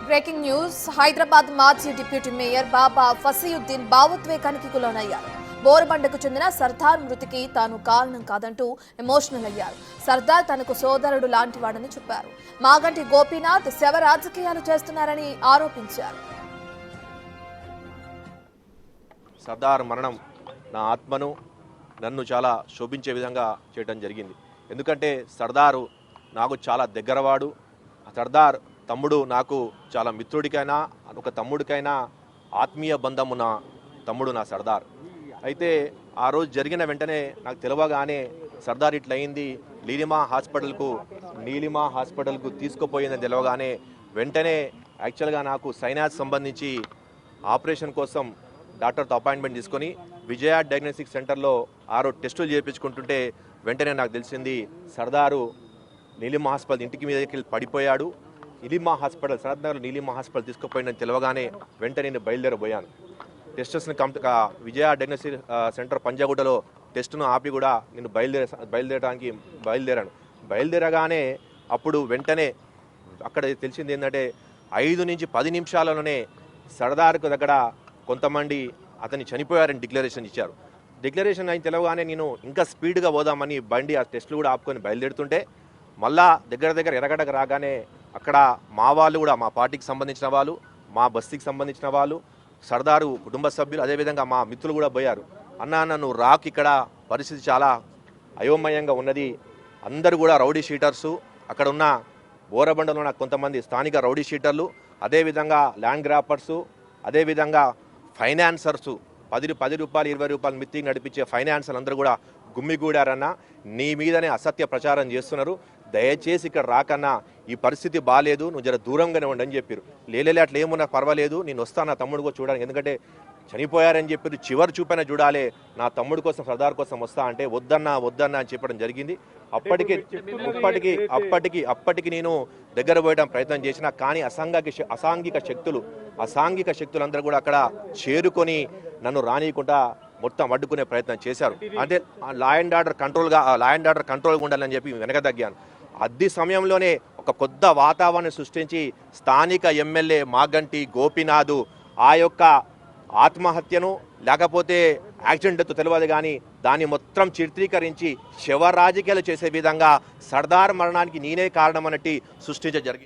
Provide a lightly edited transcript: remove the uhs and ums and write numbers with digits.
Breaking news Hyderabad మాజీ deputy mayor బాబా ఫసీయుద్దీన్ భావోద్వేగానికి గురయ్యారు. బోరబండకు చెందిన సర్దార్ మృతికి తాను కారణం కాదంటూ ఎమోషనల్ అయ్యారు. సర్దార్ తనకు సోదరుడు లాంటివాడని చెప్పారు. మాగంటి గోపీనాథ్ శవ రాజకీయాలు చేస్తున్నారని ఆరోపించారు. సర్దార్ మరణం నా ఆత్మను నన్ను చాలా శోభించే విధంగా చేయడం జరిగింది. ఎందుకంటే సర్దారు నాకు చాలా దగ్గరవాడు. సర్దార్ తమ్ముడు నాకు చాలా మిత్రుడికైనా ఒక తమ్ముడికైనా ఆత్మీయ బంధం ఉన్న తమ్ముడు నా సర్దార్. అయితే ఆ రోజు జరిగిన వెంటనే నాకు తెలియగానే సర్దార్ ఇట్లయింది, నీలిమా హాస్పిటల్కు తీసుకుపోయిందని తెలియగానే వెంటనే యాక్చువల్గా నాకు సైనాస్ సంబంధించి ఆపరేషన్ కోసం డాక్టర్తో అపాయింట్మెంట్ తీసుకొని విజయ డయాగ్నోస్టిక్ సెంటర్లో 6 టెస్టులు చేయించుకుంటుంటే వెంటనే నాకు తెలిసింది సర్దారు నీలిమా హాస్పిటల్ ఇంటికి మీదకి పడిపోయాడు. నీలిమా హాస్పిటల్ సరద్నగర్ నీలిమా హాస్పిటల్ తీసుకుపోయిందని తెలియగానే వెంటనే నేను బయలుదేరబోయాను. టెస్టెస్ని విజయ డయాగ్నోస్టిక్ సెంటర్ పంజాగుట్టలో టెస్టును ఆపి కూడా నేను బయలుదేరగానే అప్పుడు వెంటనే అక్కడ తెలిసింది ఏంటంటే 5 నుంచి 10 నిమిషాలలోనే సర్దార్కు దగ్గర కొంతమంది అతన్ని చనిపోయారని డిక్లరేషన్ ఇచ్చారు. డిక్లరేషన్ అయిన తెలియగానే నేను ఇంకా స్పీడ్గా పోదామని బండి ఆ టెస్టులు కూడా ఆపుకొని బయలుదేరుతుంటే మళ్ళా దగ్గర ఎర్రగడ్డకు రాగానే అక్కడ మా వాళ్ళు కూడా మా పార్టీకి సంబంధించిన వాళ్ళు, మా బస్తీకి సంబంధించిన వాళ్ళు, సర్దారు కుటుంబ సభ్యులు, అదేవిధంగా మా మిత్రులు కూడా పోయారు. అన్న నువ్వు రాక్, ఇక్కడ పరిస్థితి చాలా అయోమయంగా ఉన్నది. అందరూ కూడా రౌడీ షీటర్సు, అక్కడ ఉన్న బోరబండలో ఉన్న కొంతమంది స్థానిక రౌడీ షీటర్లు, అదేవిధంగా ల్యాండ్ గ్రాపర్సు, అదేవిధంగా ఫైనాన్సర్సు, 10 రూపాయలు 20 రూపాయలు మిత్తి నడిపించే ఫైనాన్సర్లు అందరూ కూడా గుమ్మిగూడారన్నా, నీ మీదనే అసత్య ప్రచారం చేస్తున్నారు, దయచేసి ఇక్కడ రాకన్నా, ఈ పరిస్థితి బాగాలేదు, నువ్వు జర దూరంగానే ఉండని చెప్పారు. లేలే అట్లా ఏమున్నా పర్వాలేదు, నేను వస్తాను నా తమ్ముడు కూడా చూడడానికి, ఎందుకంటే చనిపోయారని చెప్పి చివరి చూపైనా చూడాలి, నా తమ్ముడు కోసం సర్దార్ కోసం వస్తా అంటే వద్దన్నా అని చెప్పడం జరిగింది. అప్పటికి నేను దగ్గర పోయడం ప్రయత్నం చేసిన, కానీ అసాంఘిక శక్తులందరూ కూడా అక్కడ చేరుకొని నన్ను రానియకుండా మొత్తం అడ్డుకునే ప్రయత్నం చేశారు. అంటే లా అండ్ ఆర్డర్ కంట్రోల్గా ఉండాలని చెప్పి వెనక తగ్గాను. అదే సమయంలోనే ఒక కొత్త వాతావరణం సృష్టించి స్థానిక ఎమ్మెల్యే మాగంటి గోపీనాథ్ ఆ యొక్క ఆత్మహత్యను లేకపోతే యాక్సిడెంట్ తెలియదు కానీ దాన్ని మొత్తం చిత్రీకరించి శవ రాజకీయాలు చేసే విధంగా సర్దార్ మరణానికి నేనే కారణం అన్నట్టు సృష్టించ జరిగింది.